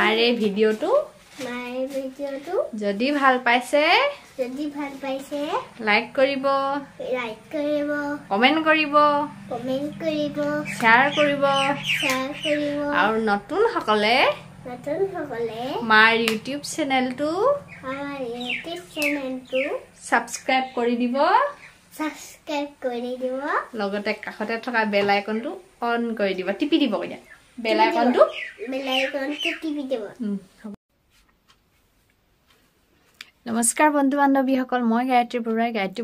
মাৰে ভিডিওটো যদি ভাল পাইছে লাইক কৰিব কমেন্ট কৰিব শ্বেয়াৰ কৰিব আৰু নতুন সকলে মাৰ ইউটিউব চেনেলটো সাবস্ক্ৰাইব কৰি দিব লগতে কাষতে থকা বেল আইকনটো অন কৰি দিব টিপি দিব কইয়া বেল আইকনটো টিপি দিব নমস্কাৰ বন্ধু বান্ধৱীসকল মই গায়ত্ৰী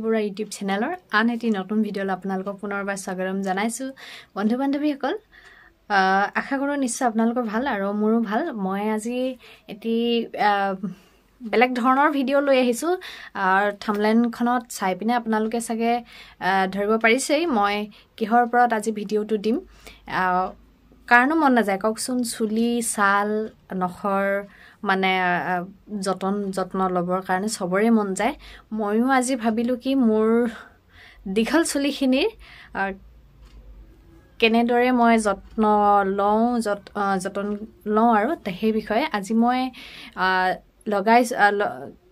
বৰুৱা ইউটিউব চেনেলৰ আন এটি নতুন ভিডিঅ'লৈ আপোনালোকক পুনৰবাৰ স্বাগতম জনাইছো বন্ধু বান্ধৱীসকল আশা কৰোঁ নিশ্চয় আপোনালোকৰ ভাল আৰু মোৰো ভাল মই আজি এটি বেলেগ ধৰণৰ ভিডিঅ' লৈ আহিছো থাম্বনেইলখনত চাই পিনে আপোনালোকে চাগে ধৰিব পাৰিছেই মই কিহৰ ওপৰত আজি ভিডিঅ'টো দিম কাৰণো মন নাযায় কওকচোন চুলি ছাল নখৰ মানে যত্ন ল'বৰ কাৰণে সবৰে মন যায় মইও আজি ভাবিলো কি মোৰ দীঘল চুলিখিনিৰ কেনেদৰে মই যত্ন লওঁ আৰু সেই বিষয়ে আজি মই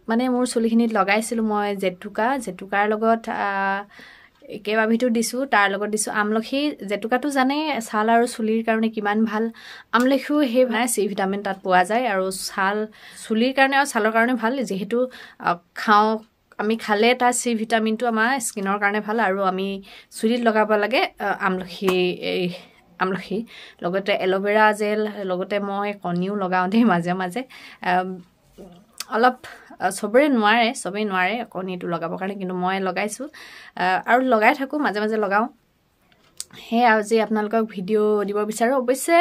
মানে মোৰ চুলিখিনিত লগাইছিলো মই জেতুকাৰ লগত কেইবাবিধো দিছো তাৰ লগত দিছো আমলখি জেতুকাটো জানে ছাল আৰু চুলিৰ কাৰণে কিমান ভাল আমলখিও হে মানে চি ভিটামিন তাত পোৱা যায় আৰু চুলিৰ কাৰণে আৰু ছালৰ কাৰণে ভাল যেহেতু আমি খালে তাৰ চি ভিটামিনটো আমাৰ স্কিনৰ কাৰণে ভাল আৰু আমি চুলিত লগাব লাগে আমলখি লগতে এল'ভেৰা জেল লগতে মই কণীও লগাওঁ দেই মাজে মাজে অলপ সবৰে নোৱাৰে কণীটো লগাবৰ কাৰণে কিন্তু মই লগাইছো আৰু লগাই থাকো মাজে মাজে লগাওঁ হে আজি আপোনালোকক ভিডিঅ' দিব বিচাৰো অৱশ্যে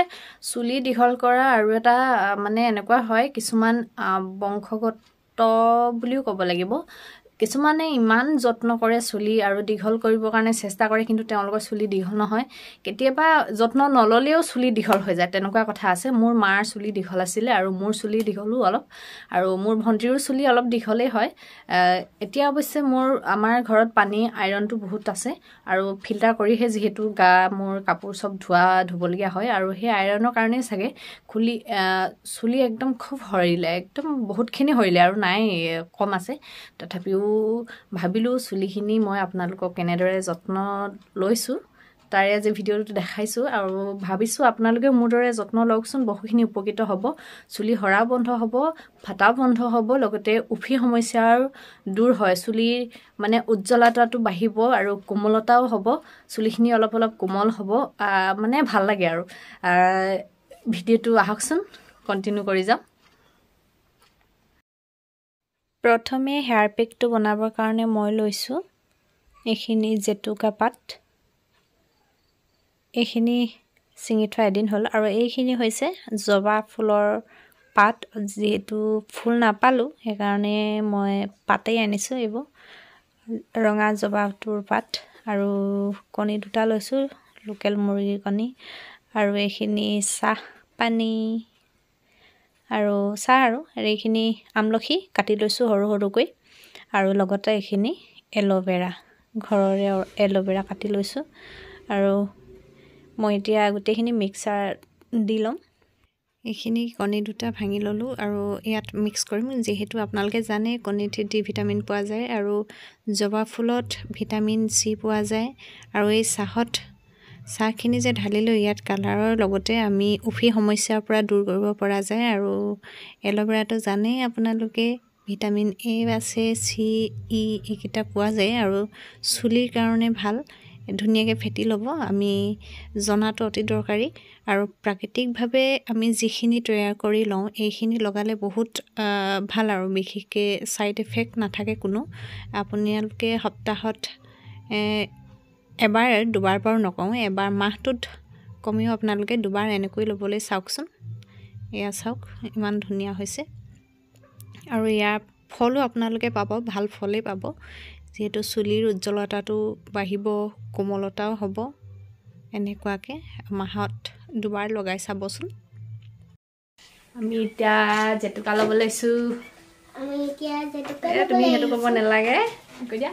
চুলি দীঘল কৰা আৰু এটা মানে এনেকুৱা হয় কিছুমান বংশগত বুলিও ক'ব লাগিব কিছুমানে ইমান যত্ন কৰে চুলি আৰু দীঘল কৰিবৰ কাৰণে চেষ্টা কৰে কিন্তু তেওঁলোকৰ চুলি দীঘল নহয় কেতিয়াবা যত্ন নললেও চুলি দীঘল হৈ যায় তেনেকুৱা কথা আছে মোৰ মাৰ চুলি দীঘল আছিল আৰু মোৰ চুলি দীঘলো অলপ আৰু মোৰ ভন্টিৰো চুলি অলপ দীঘলেই হয় এতিয়া অৱশ্যে আমাৰ ঘৰত পানী আইৰণটো বহুত আছে আৰু ফিল্টাৰ কৰিহে যেহেতু মোৰ কাপোৰ সব ধুবলগীয়া হয় আৰু সেই আইৰণৰ কাৰণে চাগে চুলি একদম খুব হৰিলে একদম বহুতখিনি হৰিলে আৰু নাই কম আছে তথাপিও ভাবিলো চুলিখিনি মই আপোনালোকক কেনেদৰে যত্ন লৈছো তাৰে আজি ভিডিঅ'টো দেখাইছো আৰু ভাবিছো আপোনালোকে মোৰ দৰে যত্ন লওকচোন বহুখিনি উপকৃত হ'ব চুলি হৰা বন্ধ হ'ব ফাটা বন্ধ হ'ব লগতে উফি সমস্যাৰ দূৰ হয় চুলিৰ মানে উজ্জ্বলতাটো বাঢ়িব আৰু কোমলতাও হ'ব চুলিখিনি অলপ কোমল হ'ব মানে ভাল লাগে আৰু ভিডিঅ'টো আহকচোন কন্টিনিউ কৰি যাম প্ৰথমে হেয়াৰ পেকটো বনাবৰ কাৰণে মই লৈছো এইখিনি জেতুকা পাত এইখিনি চিঙি থোৱা এদিন হ'ল আৰু এইখিনি হৈছে জবা ফুলৰ পাত যেহেতু ফুল নাপালো সেইকাৰণে মই পাতেই আনিছো এইবোৰ ৰঙা জবাটোৰ পাত আৰু কণী দুটা লৈছো লোকেল মুৰ্গীৰ কণী আৰু এইখিনি চাহ পানী আৰু এইখিনি আমলখি কাটি লৈছো সৰুকৈ আৰু লগতে এইখিনি এল'ভেৰা ঘৰৰে এল'ভেৰা কাটি লৈছো আৰু মই এতিয়া গোটেইখিনি মিক্সাৰ দি ল'ম এইখিনি কণী দুটা ভাঙি ললো আৰু ইয়াত মিক্স কৰিম যেহেতু আপোনালোকে জানে কণীত ডি ভিটামিন পোৱা যায় আৰু জবা ফুলত ভিটামিন চি পোৱা যায় আৰু এই চাহখিনি যে ঢালিলো ইয়াত কালাৰৰ লগতে আমি উফি সমস্যাৰ পৰা দূৰ কৰিব পৰা যায় আৰু এল'ভেৰাটো জানেই আপোনালোকে ভিটামিন এ আছে চি ই এইকেইটা পোৱা যায় আৰু চুলিৰ কাৰণে ভাল ধুনীয়াকৈ ফেটি ল'ব আমি জনাটো অতি দৰকাৰী আৰু প্ৰাকৃতিকভাৱে আমি যিখিনি তৈয়াৰ কৰি লওঁ এইখিনি লগালে বহুত ভাল আৰু বিশেষকৈ ছাইড এফেক্ট নাথাকে কোনো আপোনালোকে সপ্তাহত এবাৰ দুবাৰ বাৰু নকওঁ এবাৰ মাহটোত কমেও আপোনালোকে দুবাৰ এনেকৈ ল'বলৈ চাওকচোন এয়া চাওক ইমান ধুনীয়া হৈছে আৰু ইয়াৰ ফলো আপোনালোকে পাব ভাল ফলেই পাব যেহেতু চুলিৰ উজ্জ্বলতাটো বাঢ়িব কোমলতাও হ'ব এনেকুৱাকে মাহত দুবাৰ লগাই চাবচোন আমি এতিয়া জেতুকা ল'ব লৈছো তুমি সেইটো ক'ব নালাগে কৈ দিয়া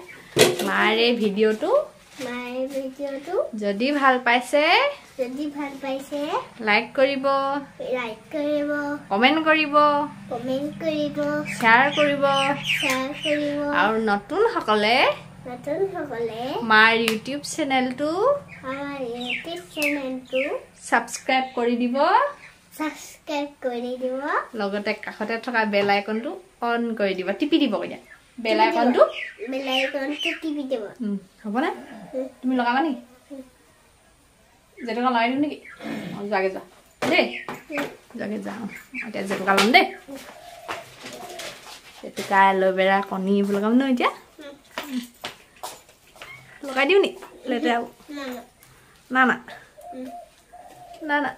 মাৰে ভিডিঅ'টো যদি ভাল পাইছে যদি ভাল পাইছে লাইক কৰিব কমেন্ট কৰিব শ্বেয়াৰ কৰিব আৰু নতুন সকলে মাৰ ইউটিউব চেনেলটো সাবস্ক্ৰাইব কৰি দিব লগতে কাষতে থকা বেল আইকনটো অন কৰি দিব টিপি দিব কইয়া বেল আইকনটো টিপি দিব হ'ব না তুমি লগাবা নি যেটকা লগাই দিম নেকি যাগে যা দেই যাগে যা এতিয়া যেটকা লম দেই যেটকা এল'ভেৰা কণী লগাম ন এতিয়া লগাই দিওঁ নি লেতেৰা না না না না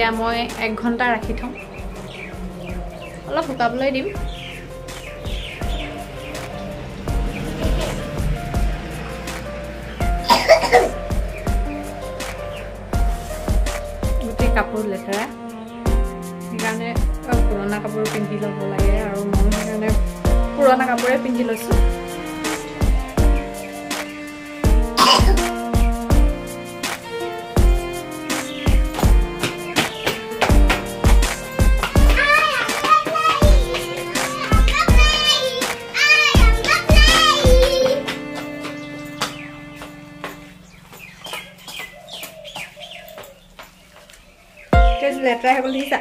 এতিয়া মই 1 ঘণ্টা ৰাখি থম অলপ শুকাবলৈ দিম গোটে কাপোৰ লেতেৰা সেইকাৰণে পুৰণা কাপোৰ পিন্ধি ল'ব লাগে আৰু মই সেইকাৰণে পুৰণা কাপোৰে পিন্ধি লৈছো লেতেৰা হৈ গ'ল দেখিছা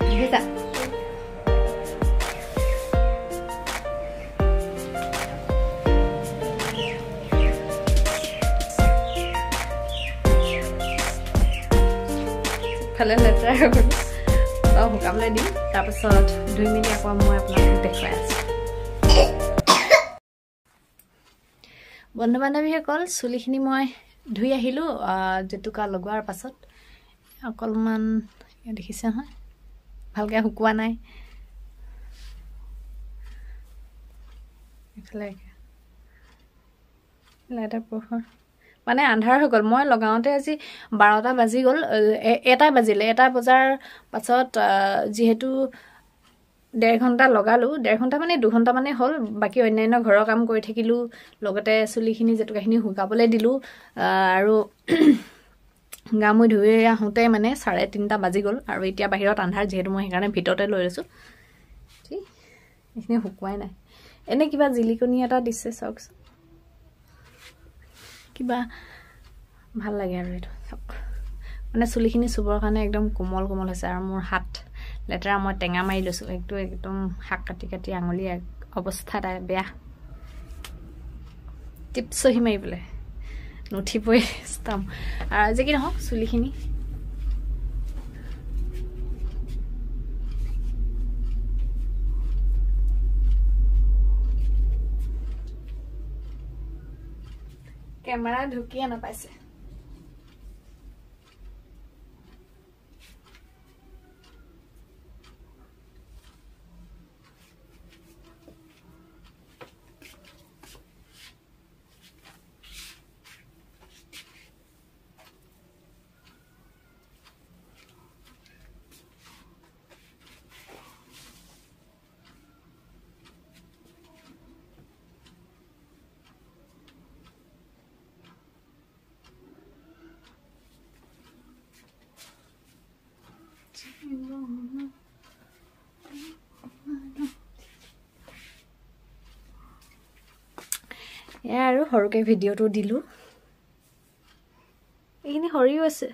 দেখিছা ফালে লেতেৰা হৈ গ'ল শুকাবলৈ দিম তাৰপিছত ধুই মেলি আকৌ মই আপোনালোকক দেখুৱাই আছোঁ বন্ধু বান্ধৱীসকল চুলিখিনি মই ধুই আহিলোঁ জেতুকা লগোৱাৰ পাছত অকণমান দেখিছে নহয় ভালকৈ শুকোৱা নাই এইফালে লাইটৰ পোহৰ মানে আন্ধাৰ হৈ গ'ল মই লগাওঁতে আজি 12টা বাজি গ'ল এটা বাজিলে এটা বজাৰ পাছত যিহেতু 1.5 ঘণ্টা লগালোঁ 1.5 ঘণ্টা মানে 2 ঘণ্টা মানে হ'ল বাকী অন্যান্য ঘৰৰ কাম কৰি থাকিলোঁ লগতে চুলিখিনি জেতুকাখিনি শুকাবলৈ দিলোঁ আৰু গা মূৰ ধুই আহোঁতে মানে 3:30 বাজি গ'ল আৰু এতিয়া বাহিৰত আন্ধাৰ যিহেতু মই সেইকাৰণে ভিতৰতে লৈ লৈছোঁ ঠিক এইখিনি শুকুৱাই নাই এনে কিবা জিলিকনি এটা দিছে চাওকচোন কিবা ভাল লাগে আৰু এইটো চাওক মানে চুলিখিনি চুবৰ কাৰণে একদম কোমল কোমল হৈছে আৰু মোৰ হাত লেতেৰা মই টেঙা মাৰি লৈছোঁ একটো একদম শাক কাটি কাটি আঙুলি অৱস্থা তাই বেয়া টিপছহি মাৰিবলৈ নুঠিবই ষ্টাম আৰু যে কি নহওক চুলিখিনি কেমেৰা ঢুকিয়ে নাপাইছে এয়া আৰু সৰুকৈ ভিডিঅ'টো দিলোঁ এইখিনি সৰিও আছে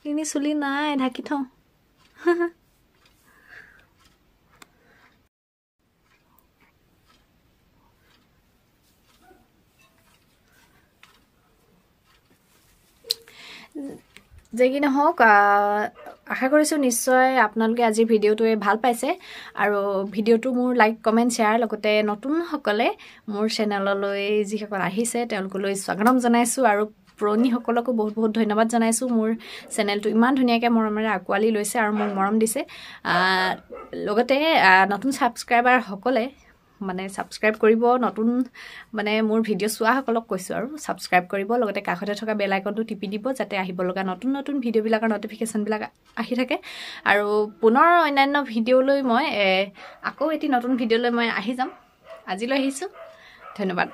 এইখিনি চুলি নাই ঢাকি থওঁ যে কি নহওক আশা কৰিছোঁ নিশ্চয় আপোনালোকে আজিৰ ভিডিঅ'টোৱে ভাল পাইছে আৰু ভিডিঅ'টো মোৰ লাইক কমেণ্ট শ্বেয়াৰ লগতে নতুনসকলে মোৰ চেনেললৈ যিসকল আহিছে তেওঁলোকলৈ স্বাগতম জনাইছোঁ আৰু পুৰণিসকলকো বহুত বহুত ধন্যবাদ জনাইছোঁ মোৰ চেনেলটো ইমান ধুনীয়াকৈ মৰমেৰে আঁকোৱালি লৈছে আৰু মোক মৰম দিছে লগতে নতুন ছাবস্ক্ৰাইবাৰসকলে মানে ছাবস্ক্ৰাইব কৰিব নতুন মানে মোৰ ভিডিঅ' চোৱাসকলক কৈছোঁ আৰু ছাবস্ক্ৰাইব কৰিব লগতে কাষতে থকা বেল আইকনটো টিপি দিব যাতে আহিব লগা নতুন নতুন ভিডিঅ'বিলাকৰ ন'টিফিকেশ্যনবিলাক আহি থাকে আৰু পুনৰ অন্যান্য ভিডিঅ'লৈ মই আকৌ এটি নতুন ভিডিঅ'লৈ মই আহি যাম আজিলৈ আহিছোঁ ধন্যবাদ